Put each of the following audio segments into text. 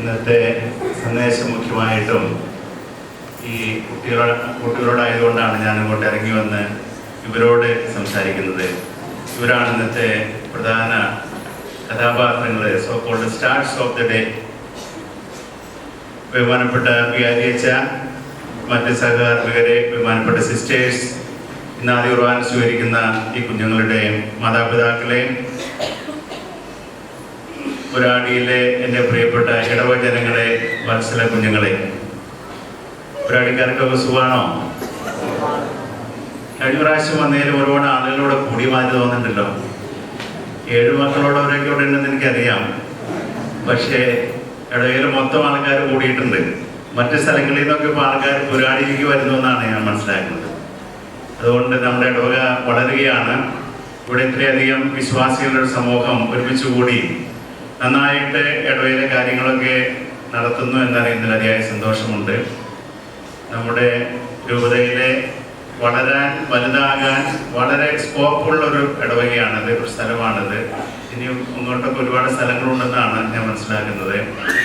ഇന്നത്തെ സന്ദേശം മുഖ്യമായിട്ടും ഈ കുട്ടികളോടായതുകൊണ്ടാണ് ഞാൻ ഇങ്ങോട്ട് ഇറങ്ങി വന്ന് ഇവരോട് സംസാരിക്കുന്നത്. ഇവരാണ് ഇന്നത്തെ പ്രധാന കഥാപാത്രങ്ങൾ, so called stars of the day. ബഹുമാനപ്പെട്ട വികാരിയച്ച, മറ്റ് സഹകാർമികരെ, ബഹുമാനപ്പെട്ട സിസ്റ്റേഴ്സ്, ഇന്ന് ആദ്യ കുർബാന സ്വീകരിക്കുന്ന ഈ കുഞ്ഞുങ്ങളുടെയും മാതാപിതാക്കളെയും, പുരാടിയിലെ എൻ്റെ പ്രിയപ്പെട്ട ഇടവജനങ്ങളെ, വത്സല കുഞ്ഞുങ്ങളെ. പുരാടിക്കാർക്കൊക്കെ സുഖമാണോ? കഴിഞ്ഞ പ്രാവശ്യം വന്നതിലും ഒരുപാട് ആളുകളോട് കൂടി മാറ്റി തോന്നുന്നുണ്ടല്ലോ. 7 മക്കളോടവരൊക്കെ ഇവിടെ ഉണ്ടെന്ന് എനിക്കറിയാം. പക്ഷേ ഇടയിൽ മൊത്തം ആൾക്കാർ കൂടിയിട്ടുണ്ട്. മറ്റ് സ്ഥലങ്ങളിൽ നിന്നൊക്കെ ഇപ്പോൾ ആൾക്കാർ പുരാടിയിലേക്ക് വരുന്നു എന്നാണ് ഞാൻ മനസ്സിലാക്കുന്നത്. അതുകൊണ്ട് നമ്മുടെ ഇടവക വളരുകയാണ്. ഇവിടെ ഇത്രയധികം വിശ്വാസികളുടെ സമൂഹം ഒരുമിച്ച് കൂടി നന്നായിട്ട് ഇടവയിലെ കാര്യങ്ങളൊക്കെ നടത്തുന്നു എന്നറിയുന്നതിൽ അതിയായ സന്തോഷമുണ്ട്. നമ്മുടെ രൂപതയിലെ വളരാൻ, വലുതാകാൻ വളരെ സ്കോപ്പുള്ളൊരു ഇടവകയാണത്, ഒരു സ്ഥലമാണിത്. ഇനിയും മുന്നോട്ടൊക്കെ ഒരുപാട് സ്ഥലങ്ങളുണ്ടെന്നാണ് ഞാൻ മനസ്സിലാക്കുന്നത്.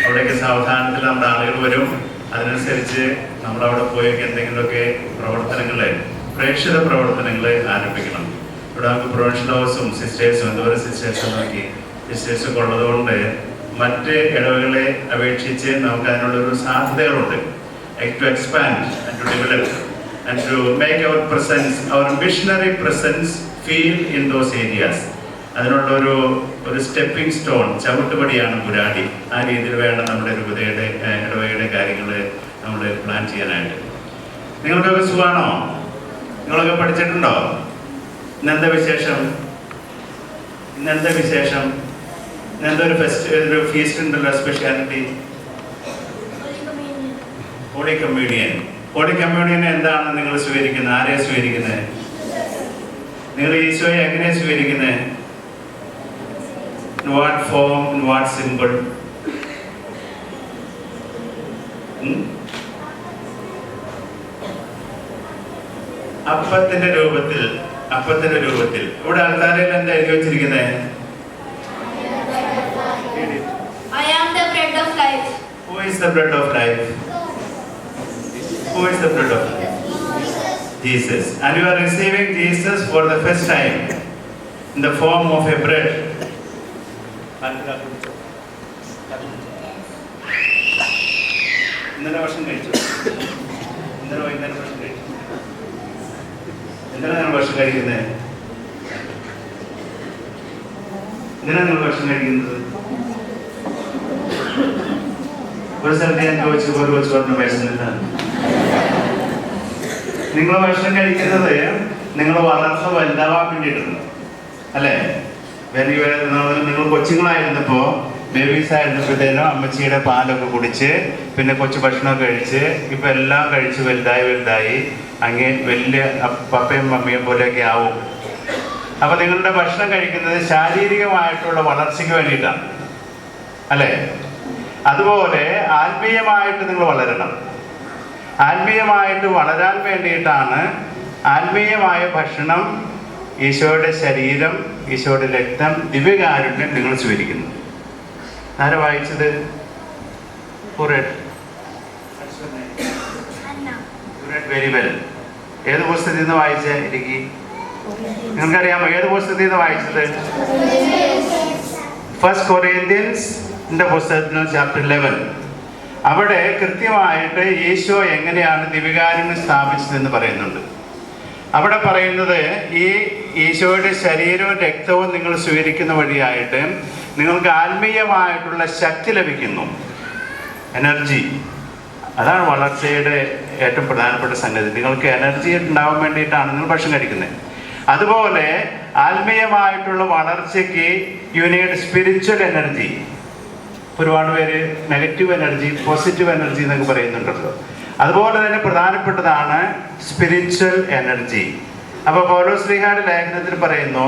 അവിടെയൊക്കെ സാവധാനത്തിൽ നമ്മുടെ ആളുകൾ വരും. അതിനനുസരിച്ച് നമ്മളവിടെ പോയൊക്കെ എന്തെങ്കിലുമൊക്കെ പ്രവർത്തനങ്ങൾ, പ്രേക്ഷിത പ്രവർത്തനങ്ങൾ ആരംഭിക്കണം. ഇവിടെ നമുക്ക് പ്രൊഫഷണൽ ഹൗസും സിസ്റ്റേഴ്സും, എന്തോരം സിസ്റ്റേഴ്സും നോക്കി സിസ്റ്റേഴ്സൊക്കെ ഉള്ളതുകൊണ്ട് മറ്റ് ഇടവകളെ അപേക്ഷിച്ച് നമുക്ക് അതിനുള്ളൊരു സാധ്യതകളുണ്ട്. to expand and to develop and to make our presence, our missionary presence feel in those areas. അതിനുള്ള ഒരു സ്റ്റെപ്പിംഗ് സ്റ്റോൺ, ചവിട്ടുപടിയാണ് പുരാടി. ആ രീതിയിൽ വേണം നമ്മുടെ രൂപതയുടെ ഇടവകയുടെ കാര്യങ്ങൾ നമ്മൾ പ്ലാൻ ചെയ്യാനായിട്ട്. നിങ്ങൾക്കൊക്കെ സുഖമാണോ? നിങ്ങളൊക്കെ പഠിച്ചിട്ടുണ്ടോ? ഇന്നെന്താ വിശേഷം? ഇന്നെന്താ വിശേഷം? ഇന്നെന്തൊരു ഒരു ഫീസ്റ്റ് ഉണ്ടല്ലോ, speciality holy communion. Holy communion എന്താണ് നിങ്ങൾ സ്വീകരിക്കുന്നത്? ആരെയാണ് സ്വീകരിക്കുന്നത്? നിങ്ങൾ ഈശോയെ എങ്ങനെയാണ് സ്വീകരിക്കുന്നത്? In what form, in what symbol? അപ്പത്തിന്റെ രൂപത്തിൽ. അപ്പത്തിന്റെ രൂപത്തിൽ. ഇവിടെ ആൾക്കാരിൽ എന്താ എഴുതി വെച്ചിരിക്കുന്നത്? I am the bread of life. Who is the bread of life? Who is the bread of life? Jesus. And you are receiving Jesus for the first time in the form of a bread. ഇന്നലെ ഭക്ഷണം കഴിച്ചു. ഇന്നലെ വൈകുന്നേരം ഭക്ഷണം കഴിച്ചു. എന്തിനാണ് നിങ്ങൾ ഭക്ഷണം കഴിക്കുന്നത്? എന്തിനാണ് നിങ്ങൾ ഭക്ഷണം കഴിക്കുന്നത്? ഒരു സ്ഥലത്ത് ഞാൻ ചോദിച്ചു, ഒരു കൊച്ചു പറഞ്ഞ വിശന്നില്ല. നിങ്ങൾ ഭക്ഷണം കഴിക്കുന്നത് നിങ്ങൾ വളർന്ന് വലുതാവാൻ വേണ്ടിയിട്ടുണ്ട്, അല്ലേ? നിങ്ങൾ കൊച്ചുങ്ങളായിരുന്നപ്പോൾ, ബേബീസ് ആയിരുന്നപ്പോഴത്തേനും അമ്മച്ചിയുടെ പാലൊക്കെ കുടിച്ച്, പിന്നെ കൊച്ചു ഭക്ഷണമൊക്കെ കഴിച്ച്, ഇപ്പം എല്ലാം കഴിച്ച് വലുതായി അങ്ങേ വലിയ പപ്പയും മമ്മിയും പോലെയൊക്കെ ആവും. അപ്പം നിങ്ങളുടെ ഭക്ഷണം കഴിക്കുന്നത് ശാരീരികമായിട്ടുള്ള വളർച്ചയ്ക്ക് വേണ്ടിയിട്ടാണ്, അല്ലേ? അതുപോലെ ആത്മീയമായിട്ട് നിങ്ങൾ വളരണം. ആത്മീയമായിട്ട് വളരാൻ വേണ്ടിയിട്ടാണ് ആത്മീയമായ ഭക്ഷണം, ഈശോയുടെ ശരീരം, ഈശോയുടെ രക്തം, ദിവ്യകാരുണ്യം നിങ്ങൾ സ്വീകരിക്കുന്നത്. ആരാ വായിച്ചത്? Very well. ഏത് പുസ്തകത്തിൽ നിന്ന് വായിച്ചേ? എനിക്ക് നിങ്ങൾക്കറിയാമോ ഏത് പുസ്തകത്തിൽ നിന്ന് വായിച്ചത്? ഫസ്റ്റ് കൊറിന്ത്യൻസിന്റെ പുസ്തകത്തിൽ ചാപ്റ്റർ 11. അവിടെ കൃത്യമായിട്ട് ഈശോ എങ്ങനെയാണ് ദിവ്യകാരുണ്യം സ്ഥാപിച്ചതെന്ന് പറയുന്നുണ്ട്. അവിടെ പറയുന്നത്, ഈ ഈശോയുടെ ശരീരവും രക്തവും നിങ്ങൾ സ്വീകരിക്കുന്ന വഴിയായിട്ട് നിങ്ങൾക്ക് ആത്മീയമായിട്ടുള്ള ശക്തി ലഭിക്കുന്നു, എനർജി. അതാണ് വളർച്ചയുടെ ഏറ്റവും പ്രധാനപ്പെട്ട സംഗതി. നിങ്ങൾക്ക് എനർജി ഉണ്ടാവാൻ വേണ്ടിയിട്ടാണ് നിങ്ങൾ ഭക്ഷണം കഴിക്കുന്നത്. അതുപോലെ ആത്മീയമായിട്ടുള്ള വളർച്ചയ്ക്ക് യു നീഡ് സ്പിരിച്വൽ എനർജി. ഒരുപാട് പേര് നെഗറ്റീവ് എനർജി, പോസിറ്റീവ് എനർജി എന്നൊക്കെ പറയുന്നുണ്ടല്ലോ. അതുപോലെ തന്നെ പ്രധാനപ്പെട്ടതാണ് സ്പിരിച്വൽ എനർജി. അപ്പോൾ പൗലോസ് ശ്ലീഹായുടെ ലേഖനത്തിൽ പറയുന്നു,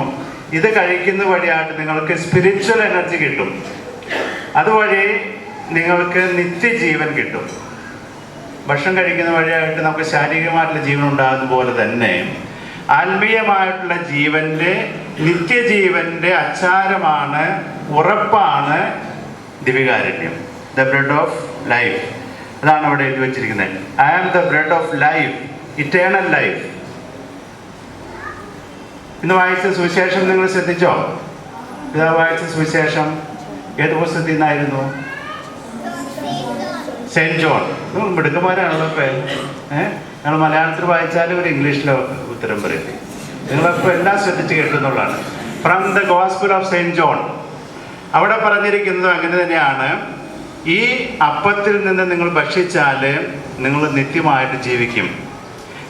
ഇത് കഴിക്കുന്ന വഴിയായിട്ട് നിങ്ങൾക്ക് സ്പിരിച്വൽ എനർജി കിട്ടും. അതുവഴി നിങ്ങൾക്ക് നിത്യജീവൻ കിട്ടും. ഭക്ഷണം കഴിക്കുന്ന വഴിയായിട്ട് നമുക്ക് ശാരീരികമായിട്ടുള്ള ജീവൻ ഉണ്ടാകുന്ന പോലെ തന്നെ ആത്മീയമായിട്ടുള്ള ജീവന്റെ, നിത്യജീവന്റെ അച്ചാരമാണ്, ഉറപ്പാണ് ദിവ്യകാരുണ്യം. The bread of life. അതാണ് അവിടെ എഴുതി വെച്ചിരിക്കുന്നത്. I am the bread of life, eternal life. ഇന്ന് വായിച്ച സുവിശേഷം നിങ്ങൾ ശ്രദ്ധിച്ചോ? ഇതാ വായിച്ച സുവിശേഷം ഏത് പുസ്തകത്തിൽ നിന്നായിരുന്നു? Saint John. നിങ്ങൾ മിടുക്കന്മാരാണല്ലോ ഇപ്പം. നിങ്ങൾ മലയാളത്തിൽ വായിച്ചാലും ഒരു ഇംഗ്ലീഷിലോ ഉത്തരം പറയും. നിങ്ങളിപ്പോൾ എല്ലാം ശ്രദ്ധിച്ച് കേൾക്കുന്നുള്ളതാണ്. From the gospel of saint John. അവിടെ പറഞ്ഞിരിക്കുന്നത് അങ്ങനെ തന്നെയാണ്. ഈ അപ്പത്തിൽ നിന്ന് നിങ്ങൾ ഭക്ഷിച്ചാൽ നിങ്ങൾ നിത്യമായിട്ട് ജീവിക്കും.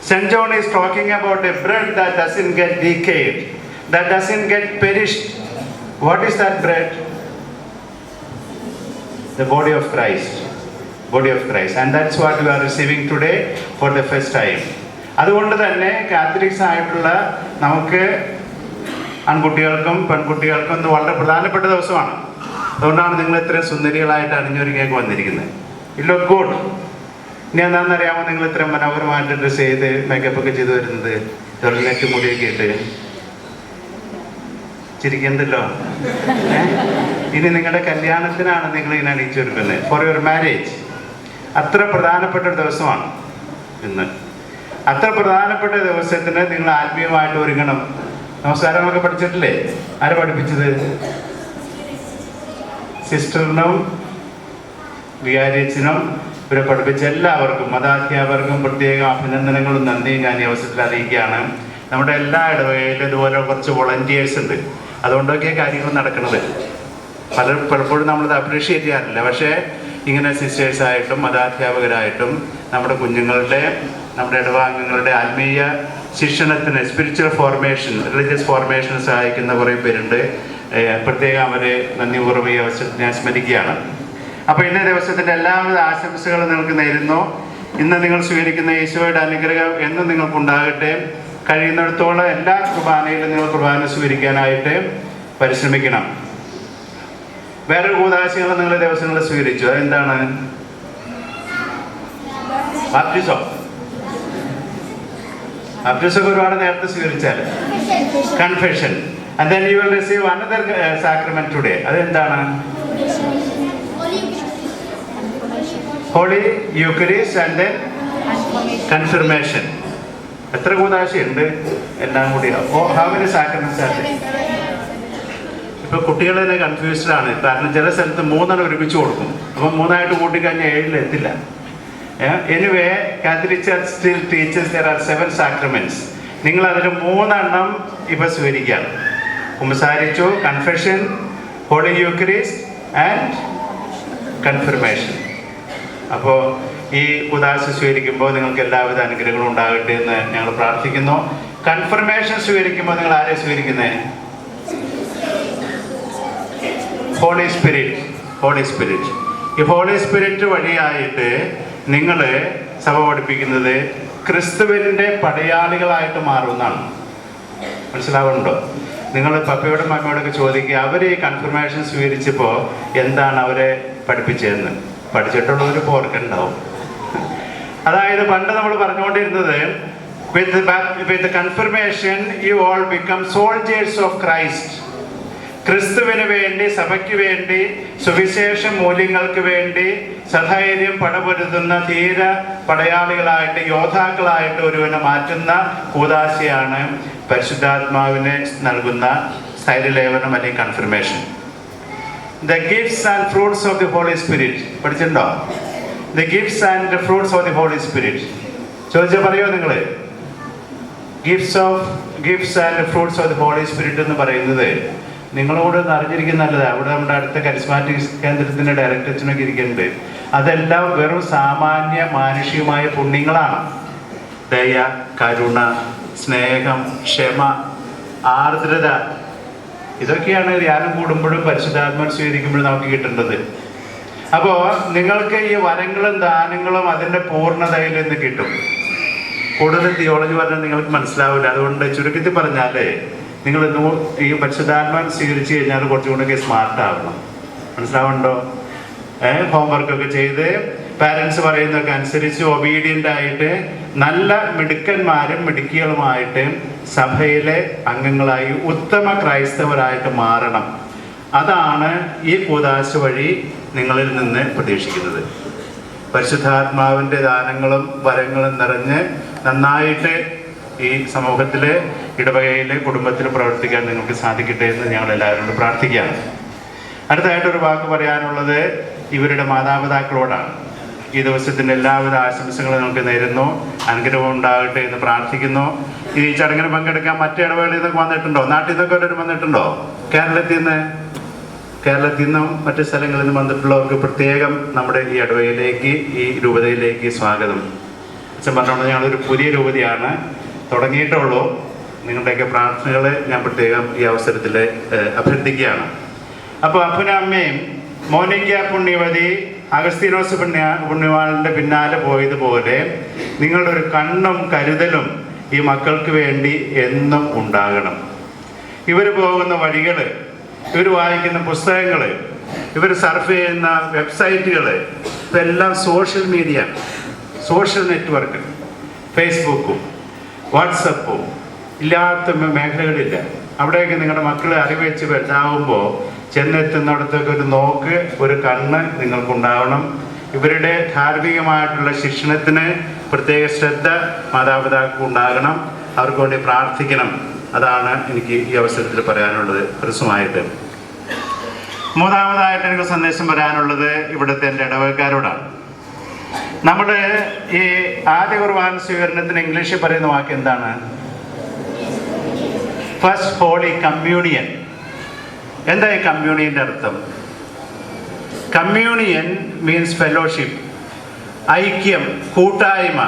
St. John is talking about a bread that doesn't get decayed, that doesn't get perished. What is that bread? The body of Christ. Body of Christ. And that's what we are receiving today for the first time. അതുകൊണ്ട് തന്നെ Catholics ആയിട്ടുള്ള നമുക്ക് ആൺകുട്ടികൾക്കും പെൺകുട്ടികൾക്കും ഇത് വളരെ പ്രധാനപ്പെട്ട ദിവസമാണ്. അതുകൊണ്ടാണ് നിങ്ങൾ ഇത്രയും സുന്ദരികളായിട്ട് അണിഞ്ഞൊരുങ്ങിയൊക്കെ വന്നിരിക്കുന്നത്. It look good. ഇനി എന്താണെന്നറിയാമോ നിങ്ങൾ ഇത്രയും മനോഹരമായിട്ട് ഡ്രസ്സ് ചെയ്ത് മേക്കപ്പ് ഒക്കെ ചെയ്ത് വരുന്നത്? തൊഴിലേക്ക് മുടിയൊക്കെ ഇട്ട് ചിരിക്കണ്ടല്ലോ. ഇനി നിങ്ങളുടെ കല്യാണത്തിനാണ് നിങ്ങൾ ഇങ്ങനെ അണിയിച്ചൊരുക്കുന്നത്. For your marriage. അത്ര പ്രധാനപ്പെട്ട ഒരു ദിവസമാണ് ഇന്ന്. അത്ര പ്രധാനപ്പെട്ട ദിവസത്തിന് നിങ്ങൾ ആത്മീയമായിട്ട് ഒരുങ്ങണം. നമസ്കാരങ്ങളൊക്കെ പഠിച്ചിട്ടില്ലേ? ആരെ പഠിപ്പിച്ചത്? സിസ്റ്ററിനും വികാരിയച്ഛനും ഇവരെ പഠിപ്പിച്ച എല്ലാവർക്കും, മതാധ്യാപകർക്കും പ്രത്യേക അഭിനന്ദനങ്ങളും നന്ദിയും ഞാൻ ഈ അവസരത്തിൽ അറിയിക്കുകയാണ്. നമ്മുടെ എല്ലാ ഇടവകയിലും ഇതുപോലെ കുറച്ച് വോളണ്ടിയേഴ്സ് ഉണ്ട്. അതുകൊണ്ടൊക്കെ കാര്യങ്ങൾ നടക്കുന്നത്. പലപ്പോഴും നമ്മളത് അപ്രീഷിയേറ്റ് ചെയ്യാറില്ല. പക്ഷേ ഇങ്ങനെ സിസ്റ്റേഴ്സായിട്ടും മതാധ്യാപകരായിട്ടും നമ്മുടെ കുഞ്ഞുങ്ങളുടെ, നമ്മുടെ ഇടവാംഗങ്ങളുടെ ആത്മീയ ശിക്ഷണത്തിന്, സ്പിരിച്വൽ ഫോർമേഷൻ, റിലീജിയസ് ഫോർമേഷന് സഹായിക്കുന്ന കുറേ പേരുണ്ട്. പ്രത്യേകം അവരെ നന്ദിപൂർവ്വം ഈ അവസരത്തിൽ ഞാൻ സ്മരിക്കുകയാണ്. അപ്പോൾ ഇന്നേ ദിവസത്തിൻ്റെ എല്ലാവിധ ആശംസകളും നിങ്ങൾക്ക് നേരുന്നു. ഇന്ന് നിങ്ങൾ സ്വീകരിക്കുന്ന ഈശോയുടെ അനുഗ്രഹം എന്നും നിങ്ങൾക്കുണ്ടാകട്ടെ. കഴിയുന്നിടത്തോളം എല്ലാ കുർബാനയിലും നിങ്ങൾ കുർബാന സ്വീകരിക്കാനായിട്ട് പരിശ്രമിക്കണം. വേറൊരു കൂതാശകൾ നിങ്ങൾ ദിവസങ്ങളിൽ സ്വീകരിച്ചു. അതെന്താണ്? ബാപ്റ്റിസം. ബാപ്റ്റിസമൊക്കെ ഒരുപാട് നേരത്തെ സ്വീകരിച്ചാൽ confession. And then you will receive another sacrament today. അതെന്താണ്? Holy Eucharist and then confirmation. എത്ര കൂതാശയുണ്ട്? എല്ലാം കൂടി. How many sacraments are there? ഇപ്പോൾ കുട്ടികൾ തന്നെ കൺഫ്യൂസ്ഡ് ആണ്. കാരണം ചില സ്ഥലത്ത് 3 ഒരുമിച്ച് കൊടുക്കും. അപ്പം 3 കൂട്ടിക്കഴിഞ്ഞാൽ 7 എത്തില്ല. Anyway, Catholic Church still teaches there are 7 sacraments. നിങ്ങൾ അതിൽ 3 ഇപ്പോൾ സ്വീകരിക്കാം. കുമ്പസാരിച്ചു, confession, holy eucharist and confirmation. അപ്പോൾ ഈ കൂദാശ സ്വീകരിക്കുമ്പോൾ നിങ്ങൾക്ക് എല്ലാവിധ അനുഗ്രഹങ്ങളും ഉണ്ടാകട്ടെ എന്ന് ഞങ്ങൾ പ്രാർത്ഥിക്കുന്നു. കൺഫർമേഷൻ സ്വീകരിക്കുമ്പോൾ നിങ്ങൾ ആരെ സ്വീകരിക്കുന്നത്? Holy spirit. Holy spirit. ഈ ഹോളി സ്പിരിറ്റ് വഴിയായിട്ട് നിങ്ങൾ സഭ പഠിപ്പിക്കുന്നത് ക്രിസ്തുവിൻ്റെ പടയാളികളായിട്ട് മാറുമെന്നാണ്. മനസ്സിലാവുന്നുണ്ടോ? നിങ്ങൾ പപ്പയോടും മമ്മയോടൊക്കെ ചോദിക്കുക, അവർ ഈ കൺഫർമേഷൻ സ്വീകരിച്ചപ്പോൾ എന്താണ് അവരെ പഠിപ്പിച്ചതെന്ന്. പഠിച്ചിട്ടുള്ളവർ ഓർക്കുന്നുണ്ടാവും. അതായത് പണ്ട് നമ്മൾ പറഞ്ഞുകൊണ്ടിരുന്നത് with confirmation you all become soldiers of Christ. ക്രിസ്തുവിന് വേണ്ടി, സഭയ്ക്ക് വേണ്ടി, സുവിശേഷ മൂല്യങ്ങൾക്ക് വേണ്ടി സധൈര്യം പടപൊരുതുന്ന ധീര പടയാളികളായിട്ട്, യോദ്ധാക്കളായിട്ട് ഒരുവനെ മാറ്റുന്ന കൂദാശയാണ് പരിശുദ്ധാത്മാവിനെ നൽകുന്ന സ്ഥൈര്യലേപനം അല്ലെങ്കിൽ confirmation. The gifts and fruits of the holy spirit പഠിച്ചിട്ടുണ്ടോ? The gifts and fruits of the holy spirit ചോദിച്ചാൽ പറയുമോ നിങ്ങൾ? Gifts and fruits of the holy spirit എന്ന് പറയുന്നത് നിങ്ങളോട് അറിഞ്ഞിരിക്കുന്ന നല്ലതാണ്. അവിടെ നമ്മുടെ അടുത്ത കരിസ്മാറ്റിക് കേന്ദ്രത്തിൻ്റെ ഡയറക്ടറേറ്റിനൊക്കെ ഇരിക്കുന്നുണ്ട്. അതെല്ലാം വെറും സാമാന്യ മാനുഷികമായ പുണ്യങ്ങളാണ്. ദയ, കരുണ, സ്നേഹം, ക്ഷമ, ആർദ്രത, ഇതൊക്കെയാണ് ധ്യാനം കൂടുമ്പോഴും പരിശുദ്ധാത്മാവ് സ്വീകരിക്കുമ്പോഴും നമുക്ക് കിട്ടേണ്ടത്. അപ്പോൾ നിങ്ങൾക്ക് ഈ വരങ്ങളും ദാനങ്ങളും അതിൻ്റെ പൂർണ്ണതയിൽ നിന്ന് കിട്ടും. കൂടുതൽ തിയോളജി പറഞ്ഞാൽ നിങ്ങൾക്ക് മനസ്സിലാവില്ല. അതുകൊണ്ട് ചുരുക്കത്തിൽ പറഞ്ഞാൽ നിങ്ങൾ ഈ പരിശുദ്ധാത്മാവിനെ സ്വീകരിച്ചു കഴിഞ്ഞാൽ കുറച്ചുകൂടെ സ്മാർട്ട് ആവണം. മനസ്സിലാവുന്നുണ്ടോ? ഹോംവർക്കൊക്കെ ചെയ്ത് പാരൻസ് പറയുന്നതൊക്കെ അനുസരിച്ച് ഒബീഡിയൻ്റ് ആയിട്ട് നല്ല മിടുക്കന്മാരും മിടുക്കികളുമായിട്ട് സഭയിലെ അംഗങ്ങളായി ഉത്തമ ക്രൈസ്തവരായിട്ട് മാറണം. അതാണ് ഈ കൂദാശ വഴി നിങ്ങളിൽ നിന്ന് പ്രതീക്ഷിക്കുന്നത്. പരിശുദ്ധാത്മാവിൻ്റെ ദാനങ്ങളും വരങ്ങളും നിറഞ്ഞ് നന്നായിട്ട് ഈ സമൂഹത്തിലെ ഇടവകയിലെ കുടുംബത്തിൽ പ്രവർത്തിക്കാൻ നിങ്ങൾക്ക് സാധിക്കട്ടെ എന്ന് ഞങ്ങൾ എല്ലാവരോടും പ്രാർത്ഥിക്കുകയാണ്. അടുത്തതായിട്ടൊരു വാക്ക് പറയാനുള്ളത് ഇവരുടെ മാതാപിതാക്കളോടാണ്. ഈ ദിവസത്തിൻ്റെ എല്ലാവിധ ആശംസകളും നമുക്ക് നേരുന്നു. അനുഗ്രഹം ഉണ്ടാകട്ടെ എന്ന് പ്രാർത്ഥിക്കുന്നു. ഈ ചടങ്ങിന് പങ്കെടുക്കാൻ മറ്റു ഇടവകളിൽ നിന്നൊക്കെ വന്നിട്ടുണ്ടോ? നാട്ടിൽ നിന്നൊക്കെ വല്ലവരും വന്നിട്ടുണ്ടോ? കേരളത്തിൽ നിന്നും മറ്റു സ്ഥലങ്ങളിൽ നിന്ന് വന്നിട്ടുള്ളവർക്ക് പ്രത്യേകം നമ്മുടെ ഈ ഇടവകയിലേക്ക്, ഈ രൂപതയിലേക്ക് സ്വാഗതം. അച്ഛൻ പറഞ്ഞോണ്ട് ഞങ്ങളൊരു പുതിയ രൂപതയാണ്, തുടങ്ങിയിട്ടുള്ളൂ. നിങ്ങളുടെയൊക്കെ പ്രാർത്ഥനകൾ ഞാൻ പ്രത്യേകം ഈ അവസരത്തിൽ അഭ്യർത്ഥിക്കുകയാണ്. അപ്പോൾ അപ്പനും അമ്മയും മോനിക്ക പുണ്യവതി അഗസ്തീനോസ് പുണ്യവാളന്റെ പിന്നാലെ പോയതുപോലെ നിങ്ങളുടെ ഒരു കണ്ണും കരുതലും ഈ മക്കൾക്ക് വേണ്ടി എന്നും ഉണ്ടാകണം. ഇവർ പോകുന്ന വഴികൾ, ഇവർ വായിക്കുന്ന പുസ്തകങ്ങൾ, ഇവർ സർഫ് ചെയ്യുന്ന വെബ്സൈറ്റുകൾ, ഇതെല്ലാം സോഷ്യൽ മീഡിയ, സോഷ്യൽ നെറ്റ്വർക്ക്, ഫേസ്ബുക്കും വാട്സപ്പും ഇല്ലാത്ത മേഖലകളില്ല. അവിടെയൊക്കെ നിങ്ങളുടെ മക്കൾ അറിവെച്ച് വലുതാവുമ്പോൾ ചെന്നെത്തുന്നിടത്തൊക്കെ ഒരു നോക്ക്, ഒരു കണ്ണ് നിങ്ങൾക്കുണ്ടാവണം. ഇവരുടെ ധാർമ്മികമായിട്ടുള്ള ശിക്ഷണത്തിന് പ്രത്യേക ശ്രദ്ധ മാതാപിതാക്കൾക്ക് ഉണ്ടാകണം. അവർക്ക് വേണ്ടി പ്രാർത്ഥിക്കണം. അതാണ് എനിക്ക് ഈ അവസരത്തിൽ പറയാനുള്ളത്. ഹ്രസ്വമായിട്ട് മൂന്നാമതായിട്ട് എനിക്ക് സന്ദേശം പറയാനുള്ളത് ഇവിടുത്തെ എൻ്റെ ഇടവകക്കാരോടാണ്. നമ്മുടെ ഈ ആദ്യ കുർബാന സ്വീകരണത്തിന് ഇംഗ്ലീഷിൽ പറയുന്ന വാക്ക് എന്താണ്? First holy communion. എന്താ ഈ കമ്മ്യൂണിയൻ്റെ അർത്ഥം? കമ്മ്യൂണിയൻ മീൻസ് ഫെലോഷിപ്പ്, ഐക്യം, കൂട്ടായ്മ,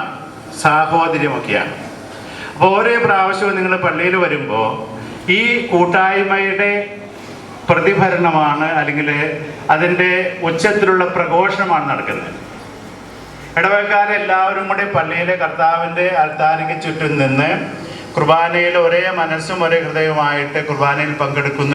സാഹോദര്യമൊക്കെയാണ്. അപ്പോൾ ഓരോ പ്രാവശ്യവും നിങ്ങൾ പള്ളിയിൽ വരുമ്പോൾ ഈ കൂട്ടായ്മയുടെ പ്രതിഫലനമാണ്, അല്ലെങ്കിൽ അതിൻ്റെ ഉച്ചത്തിലുള്ള പ്രഘോഷണമാണ് നടക്കുന്നത്. ഇടവകക്കാരെല്ലാവരും കൂടി പള്ളിയിലെ കർത്താവിൻ്റെ അൽത്താരയ്ക്ക് ചുറ്റും നിന്ന് കുർബാനയിൽ ഒരേ മനസ്സും ഒരേ ഹൃദയവുമായിട്ട് കുർബാനയിൽ പങ്കെടുക്കുന്നു.